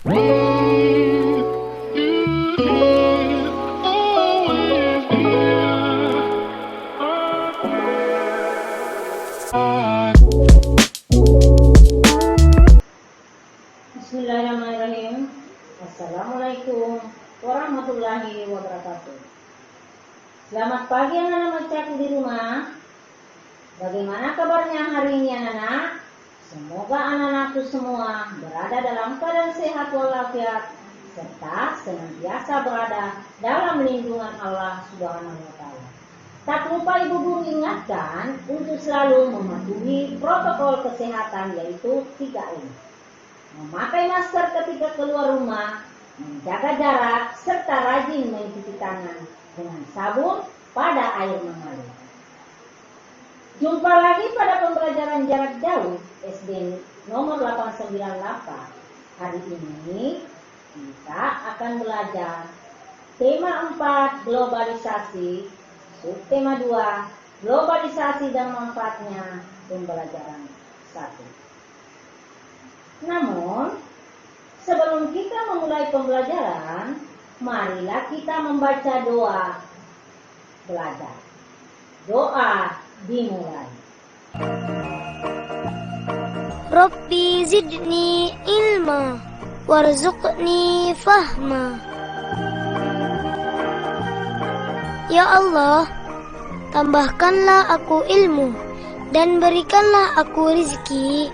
Bismillahirrahmanirrahim. Assalamualaikum warahmatullahi wabarakatuh. Selamat pagi anak-anak Macaku di rumah. Bagaimana kabarnya hari ini anak-anak? Semoga anak-anakku semua berada dalam keadaan sehat walafiat serta senantiasa berada dalam lindungan Allah Subhanahu wa Ta'ala. Tak lupa Ibu Guru ingatkan untuk selalu mematuhi protokol kesehatan, yaitu 3M. Memakai masker ketika keluar rumah, menjaga jarak, serta rajin mencuci tangan dengan sabun pada air mengalir. Jumpa lagi pada pembelajaran jarak jauh SD nomor 898. Hari ini kita akan belajar tema 4 globalisasi, subtema 2 globalisasi dan manfaatnya, pembelajaran 1. Namun, sebelum kita memulai pembelajaran, marilah kita membaca doa belajar. Doa dimulai. Rabbi zidni ilma warzuqni fahma. Ya Allah, tambahkanlah aku ilmu dan berikanlah aku rezeki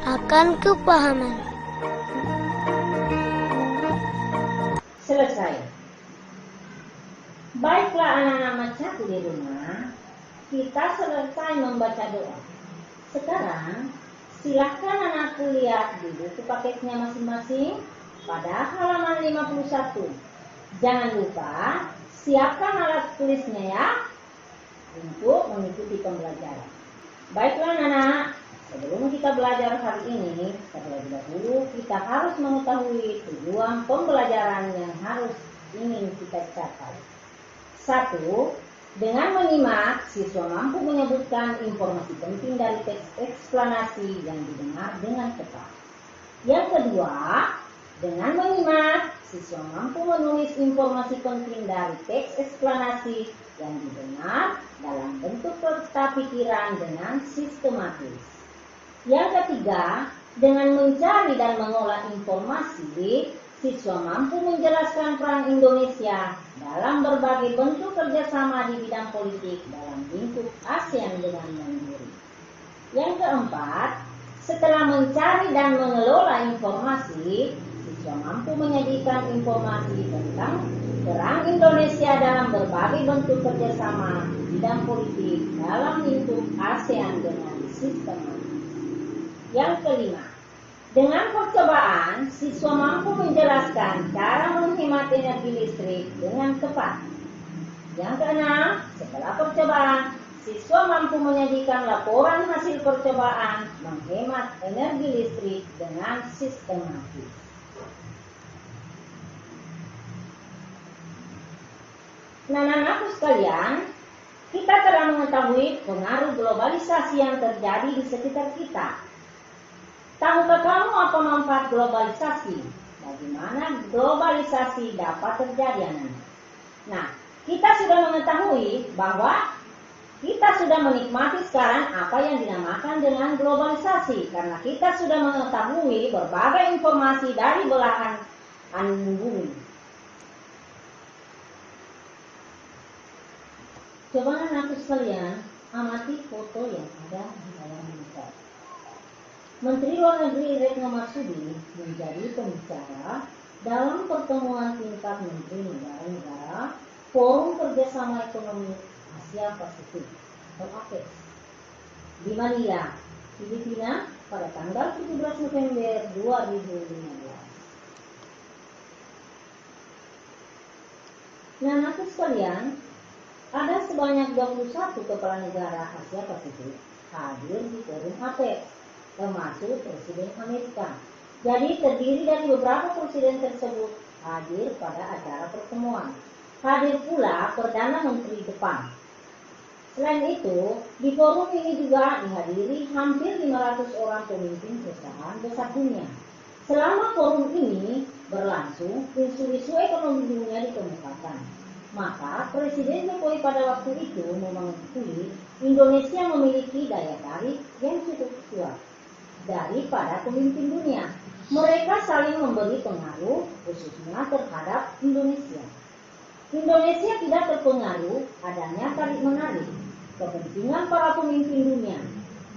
akan kepahaman. Selesai. Baiklah anak-anak Macaku di rumah, kita selesai membaca doa. Sekarang silahkan anakku lihat di buku paketnya masing-masing pada halaman 51. Jangan lupa siapkan alat tulisnya ya untuk mengikuti pembelajaran. Baiklah anak-anak, sebelum kita belajar hari ini, terlebih dahulu kita harus mengetahui tujuan pembelajaran yang harus ingin kita capai. 1. Dengan menyimak, siswa mampu menyebutkan informasi penting dari teks eksplanasi yang didengar dengan tepat. Yang kedua, dengan menyimak, siswa mampu menulis informasi penting dari teks eksplanasi yang didengar dalam bentuk peta pikiran dengan sistematis. Yang ketiga, dengan mencari dan mengolah informasi, siswa mampu menjelaskan peran Indonesia dalam berbagai bentuk kerjasama di bidang politik dalam lingkup ASEAN dengan mandiri. Yang keempat, setelah mencari dan mengelola informasi, siswa mampu menyajikan informasi tentang peran Indonesia dalam berbagai bentuk kerjasama di bidang politik dalam lingkup ASEAN dengan sistematis. Yang kelima, dengan percobaan, siswa mampu menjelaskan cara menghemat energi listrik dengan tepat. Yang keenam, setelah percobaan, siswa mampu menyajikan laporan hasil percobaan menghemat energi listrik dengan sistematis. Nah, anak-anakku sekalian, kita telah mengetahui pengaruh globalisasi yang terjadi di sekitar kita. Tahukah kamu apa manfaat globalisasi? Bagaimana globalisasi dapat terjadi, anak-anak? Nah, kita sudah mengetahui bahwa kita sudah menikmati sekarang apa yang dinamakan dengan globalisasi, karena kita sudah mengetahui berbagai informasi dari belahan bumi. Coba anak-anakku sekalian, amati foto yang ada di dalam buku. Menteri Luar Negeri Retno Marsudi menjadi pembicara dalam pertemuan tingkat menteri negara-negara Forum Kerjasama Ekonomi Asia Pasifik atau APEC di Manila, Filipina pada tanggal 17 November 2015. Nah, anak sekalian, ada sebanyak 21 kepala negara Asia Pasifik hadir di forum APEC, termasuk Presiden Amerika. Jadi terdiri dari beberapa presiden tersebut hadir pada acara pertemuan. Hadir pula Perdana Menteri Jepang. Selain itu, di forum ini juga dihadiri hampir 500 orang pemimpin perusahaan besar dunia. Selama forum ini, berlangsung, isu-isu ekonomi dunia dikemukakan. Maka Presiden Jokowi pada waktu itu mengakui Indonesia memiliki daya tarik yang cukup kuat daripada pemimpin dunia. Mereka saling memberi pengaruh khususnya terhadap Indonesia. Indonesia tidak terpengaruh adanya tarik-menarik kepentingan para pemimpin dunia.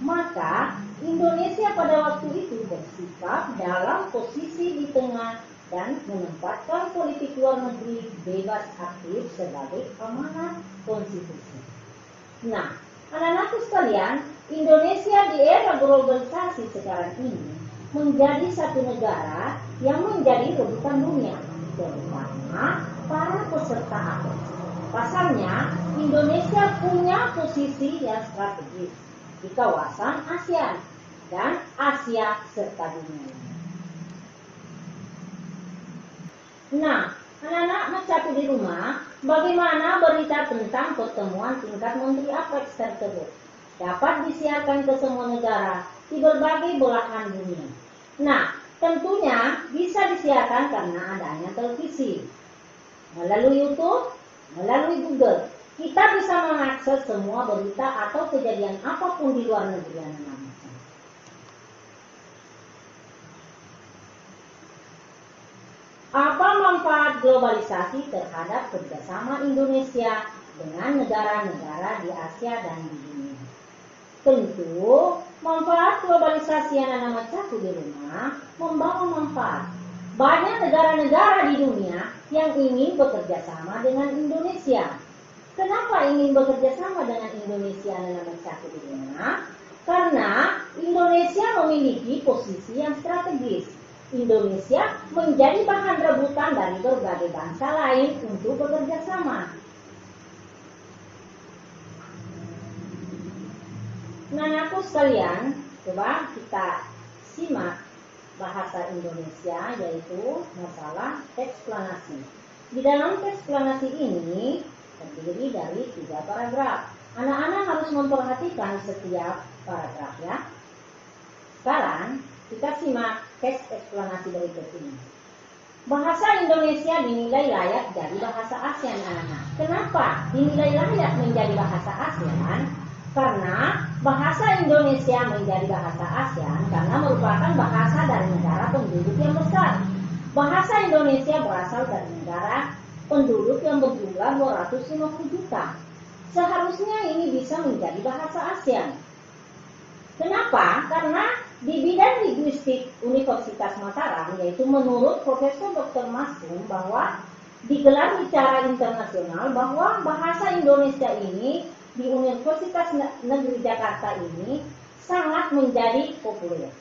Maka Indonesia pada waktu itu bersikap dalam posisi di tengah dan menempatkan politik luar negeri bebas aktif sebagai amanat konstitusi. Nah, anak-anakku sekalian, Indonesia di era globalisasi sekarang ini menjadi satu negara yang menjadi rebutan dunia, terutama para peserta APEC. Pasalnya, Indonesia punya posisi yang strategis di kawasan ASEAN dan Asia serta dunia. Nah, anak-anak mencatu di rumah, bagaimana berita tentang pertemuan tingkat Menteri APEC tersebut dapat disiarkan ke semua negara di berbagai belahan dunia. Nah, tentunya bisa disiarkan karena adanya televisi, melalui YouTube, melalui Google. Kita bisa mengakses semua berita atau kejadian apapun di luar negeri anak-anak. Apa manfaat globalisasi terhadap kerjasama Indonesia dengan negara-negara di Asia dan di dunia? Tentu, manfaat globalisasi anak-anak mencatu di rumah membawa manfaat. Banyak negara-negara di dunia yang ingin bekerja sama dengan Indonesia. Kenapa ingin bekerja sama dengan Indonesia anak-anak mencatu di rumah? Karena Indonesia memiliki posisi yang strategis. Indonesia menjadi bahan rebutan dari berbagai bangsa lain untuk bekerja sama. Nah, aku sekalian, coba kita simak bahasa Indonesia, yaitu masalah eksplanasi. Di dalam eksplanasi ini terdiri dari 3 paragraf. Anak-anak harus memperhatikan setiap paragraf ya. Sekarang kita simak teks eksplanasi berikut ini. Bahasa Indonesia dinilai layak jadi bahasa ASEAN anak-anak. Kenapa dinilai layak menjadi bahasa ASEAN? Karena bahasa Indonesia menjadi bahasa ASEAN karena merupakan bahasa dari negara penduduk yang besar. Bahasa Indonesia berasal dari negara penduduk yang berjumlah 250 juta. Seharusnya ini bisa menjadi bahasa ASEAN. Kenapa? Karena di bidang linguistik Universitas Mataram, yaitu menurut Profesor Dr. Masum bahwa digelar secara internasional bahwa bahasa Indonesia ini di Universitas Negeri Jakarta ini sangat menjadi populer.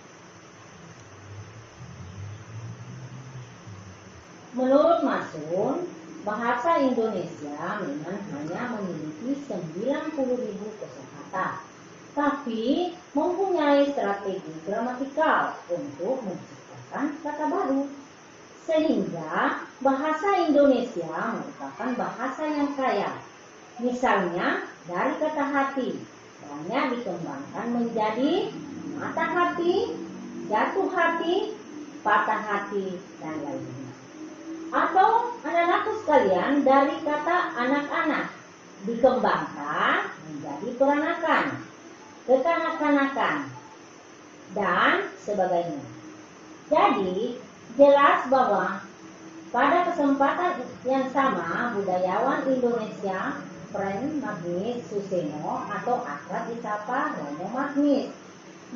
Menurut Masum, bahasa Indonesia memang hanya memiliki 90.000 kosakata, tapi mempunyai strategi gramatikal untuk menciptakan kata baru. Sehingga bahasa Indonesia merupakan bahasa yang kaya. Misalnya dari kata hati, banyak dikembangkan menjadi mata hati, jatuh hati, patah hati, dan lainnya. Atau anak-anakku sekalian dari kata anak-anak dikembangkan menjadi peranakan, kekanak-kanakan, dan sebagainya. Jadi, jelas bahwa pada kesempatan yang sama, budayawan Indonesia, Frank Magnus Suseno atau akrab disapa Romo Magnus,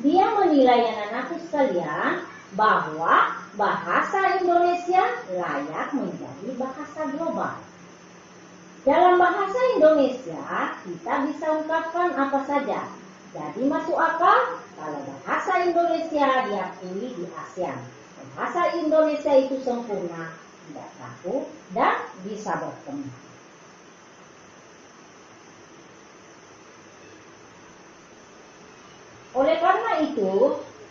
dia menilai anak-anakku sekalian bahwa bahasa Indonesia layak menjadi bahasa global. Dalam bahasa Indonesia, kita bisa ungkapkan apa saja. Jadi masuk akal kalau bahasa Indonesia diakui di ASEAN. Bahasa Indonesia itu sempurna, tidak kaku, dan bisa berkembang. Oleh karena itu,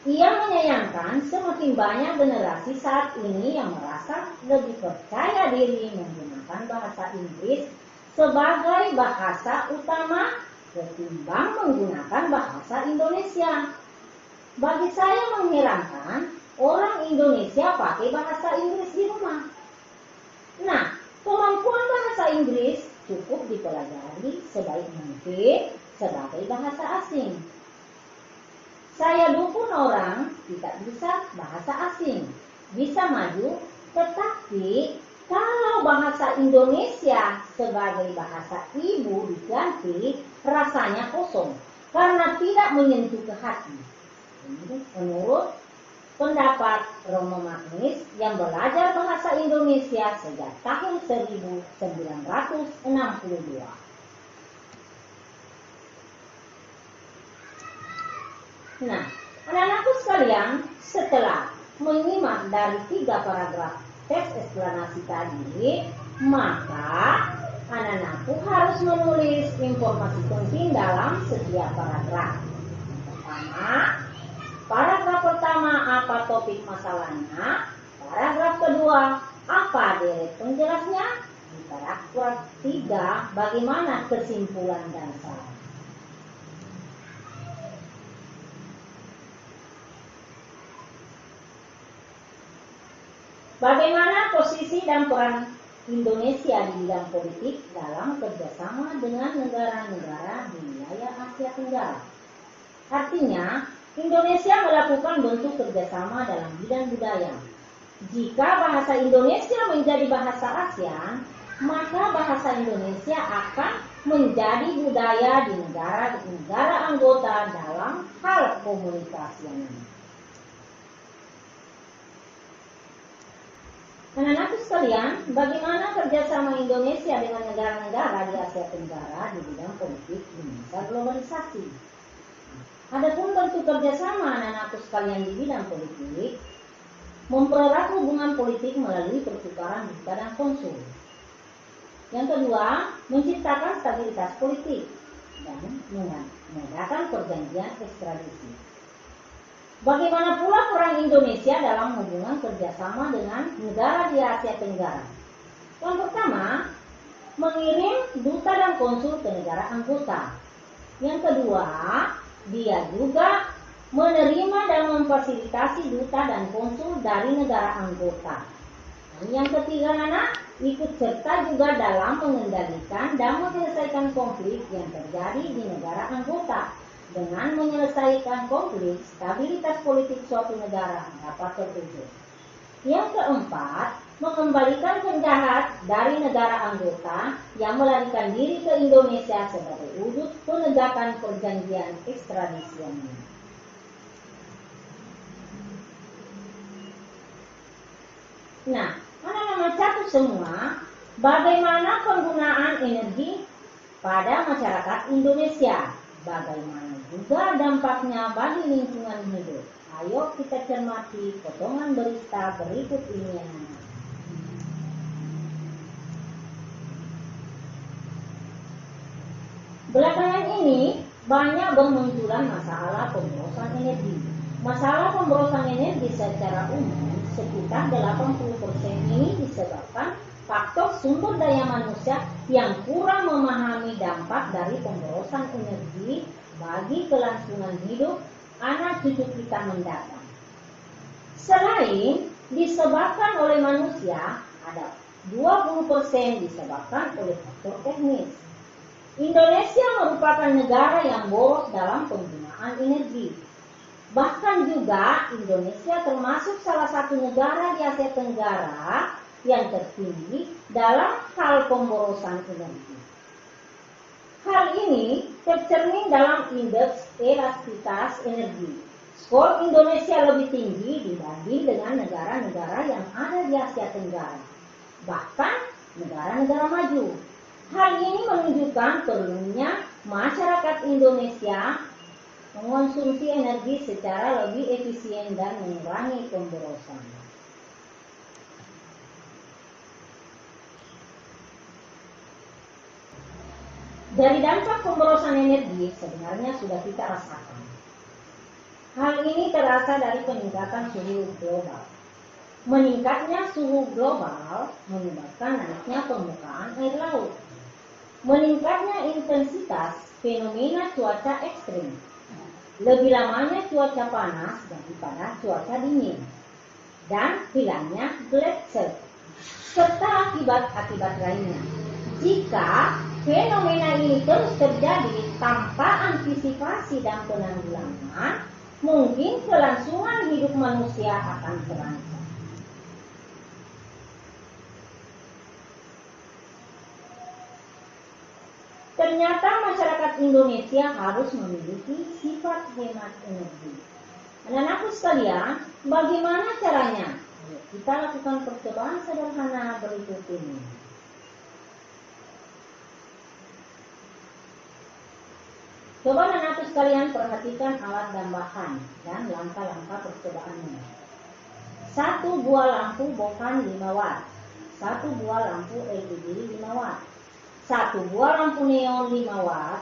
ia menyayangkan semakin banyak generasi saat ini yang merasa lebih percaya diri menggunakan bahasa Inggris sebagai bahasa utama ketimbang menggunakan bahasa Indonesia. Bagi saya mengherankan orang Indonesia pakai bahasa Inggris di rumah. sebaik mungkin sebagai bahasa asing. Saya dukung orang tidak bisa bahasa asing, bisa maju, tetapi kalau bahasa Indonesia sebagai bahasa ibu diganti, rasanya kosong karena tidak menyentuh ke hati. Ini menurut pendapat Romo Magnis yang belajar bahasa Indonesia sejak tahun 1962. Nah, anak-anakku sekalian, setelah menyimak dari 3 paragraf teks eksplanasi tadi, maka anak-anakku harus menulis informasi penting dalam setiap paragraf. Paragraf pertama, apa topik masalahnya? Paragraf kedua, apa deret penjelasnya? Di paragraf 3, bagaimana kesimpulan dan saran. Bagaimana posisi dan peran Indonesia di bidang politik dalam kerjasama dengan negara-negara di wilayah Asia Tenggara? Artinya, Indonesia melakukan bentuk kerjasama dalam bidang budaya. Jika bahasa Indonesia menjadi bahasa ASEAN, maka bahasa Indonesia akan menjadi budaya di negara-negara anggota dalam hal komunikasi yang ini. Anak-anakku sekalian, bagaimana kerjasama Indonesia dengan negara-negara di Asia Tenggara di bidang politik di masa globalisasi? Adapun bentuk kerjasama anak-anakku sekalian di bidang politik, mempererat hubungan politik melalui pertukaran duta dan konsul. Yang kedua, menciptakan stabilitas politik dan mengadakan perjanjian ekstradisi. Bagaimana pula peran Indonesia dalam hubungan kerjasama dengan negara di Asia Tenggara? Yang pertama, mengirim duta dan konsul ke negara anggota. Yang kedua, dia juga menerima dan memfasilitasi duta dan konsul dari negara anggota. Dan yang ketiga, anak ikut serta juga dalam mengendalikan dan menyelesaikan konflik yang terjadi di negara anggota. Dengan menyelesaikan konflik, stabilitas politik suatu negara dapat terwujud. Yang keempat, mengembalikan penjahat dari negara anggota yang melarikan diri ke Indonesia sebagai wujud penegakan perjanjian ekstradisi ini. Nah, anak-anak catat semua bagaimana penggunaan energi pada masyarakat Indonesia. Bagaimana juga dampaknya bagi lingkungan hidup. Ayo kita cermati potongan berita berikut ini. Belakangan ini banyak bermunculan masalah pemborosan energi. Masalah pemborosan energi secara umum sekitar 80% ini disebabkan faktor sumber daya manusia yang kurang memahami dampak dari pemborosan energi bagi kelangsungan hidup anak cucu kita mendatang. Selain disebabkan oleh manusia, ada 20% disebabkan oleh faktor teknis. Indonesia merupakan negara yang boros dalam penggunaan energi. Bahkan juga Indonesia termasuk salah satu negara di Asia Tenggara yang tertinggi dalam hal pemborosan energi. Hal ini tercermin dalam indeks elastisitas energi. Skor Indonesia lebih tinggi dibanding dengan negara-negara yang ada di Asia Tenggara, bahkan negara-negara maju. Hal ini menunjukkan perlunya masyarakat Indonesia mengonsumsi energi secara lebih efisien dan mengurangi pemborosan. Dari dampak pemborosan energi sebenarnya sudah kita rasakan. Hal ini terasa dari peningkatan suhu global. Meningkatnya suhu global menyebabkan naiknya permukaan air laut. Meningkatnya intensitas fenomena cuaca ekstrim. Lebih lamanya cuaca panas daripada cuaca dingin. Dan hilangnya gletser serta akibat-akibat lainnya. Jika fenomena ini terus terjadi tanpa antisipasi dan penanggulangan, mungkin kelangsungan hidup manusia akan terancam. Ternyata masyarakat Indonesia harus memiliki sifat hemat energi. Anak-anakku sekalian, bagaimana caranya? Kita lakukan percobaan sederhana berikut ini. Coba anak-anakku sekalian perhatikan alat dan bahan dan langkah-langkah percobaannya. 1 buah lampu bokan 5 watt, 1 buah lampu LED 5 watt, 1 buah lampu neon 5 watt,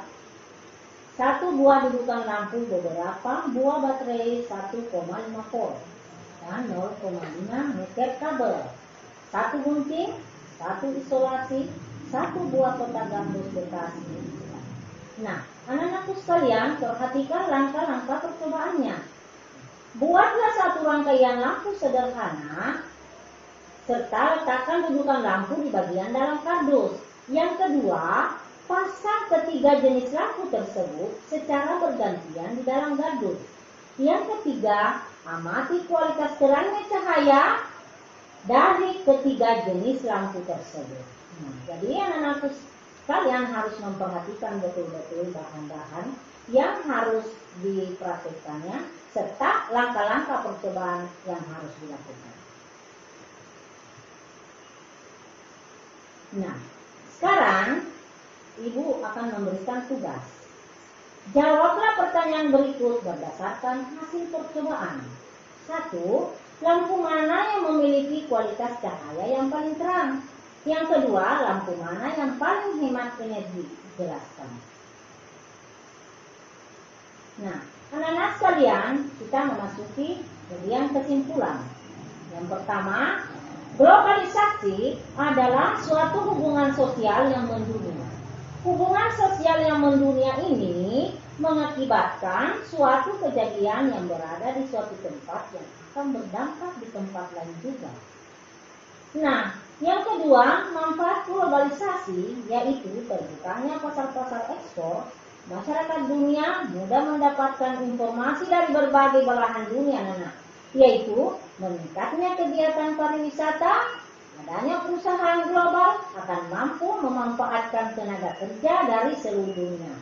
1 buah dudukan lampu beberapa buah baterai 1,5 volt dan 0,5 meter kabel, 1 gunting, 1 isolasi, 1 buah kotak gambus bekas. Nah, anak-anakku sekalian, perhatikan langkah-langkah percobaannya. Buatlah satu rangkaian lampu sederhana serta letakkan dudukan lampu di bagian dalam kardus. Yang kedua, pasang ketiga jenis lampu tersebut secara bergantian di dalam kardus. Yang ketiga, amati kualitas terangnya cahaya dari ketiga jenis lampu tersebut. Nah, jadi anak-anakku kalian harus memperhatikan betul-betul bahan-bahan yang harus dipraktikkannya serta langkah-langkah percobaan yang harus dilakukan. Nah, sekarang Ibu akan memberikan tugas. Jawablah pertanyaan berikut berdasarkan hasil percobaan. 1. Lampu mana yang memiliki kualitas cahaya yang paling terang? Yang kedua, lampu mana yang paling hemat energi? Jelaskan. Nah, anak-anak sekalian, kita memasuki bagian kesimpulan. Yang pertama, globalisasi adalah suatu hubungan sosial yang mendunia. Hubungan sosial yang mendunia ini mengakibatkan suatu kejadian yang berada di suatu tempat yang akan berdampak di tempat lain juga. Nah, yang kedua, manfaat globalisasi yaitu terbukanya pasar-pasar ekspor. Masyarakat dunia mudah mendapatkan informasi dari berbagai belahan dunia, anak-anak, yaitu meningkatnya kegiatan pariwisata. Adanya perusahaan global akan mampu memanfaatkan tenaga kerja dari seluruh dunia.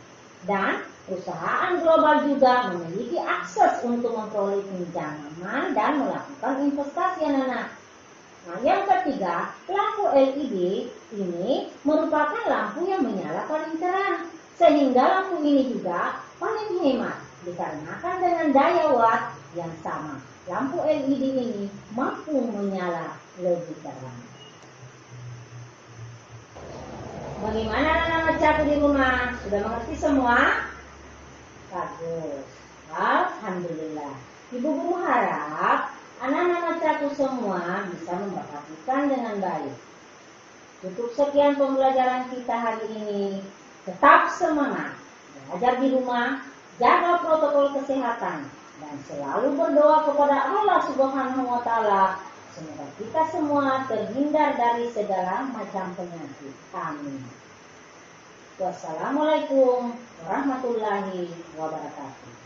Dan perusahaan global juga memiliki akses untuk memperoleh pinjaman dan melakukan investasi, anak-anak. Nah, yang ketiga, lampu LED ini merupakan lampu yang menyala paling terang. Sehingga lampu ini juga paling hemat dikarenakan dengan daya watt yang sama. Lampu LED ini mampu menyala lebih terang. Bagaimana anak-anak caku di rumah? Sudah mengerti semua? Bagus. Alhamdulillah. Ibu guru harap anak-anak caku semua bisa memperhatikan dengan baik. Cukup sekian pembelajaran kita hari ini. Tetap semangat. Belajar di rumah, jaga protokol kesehatan, dan selalu berdoa kepada Allah Subhanahu wa Ta'ala. Semoga kita semua terhindar dari segala macam penyakit. Amin. Wassalamualaikum warahmatullahi wabarakatuh.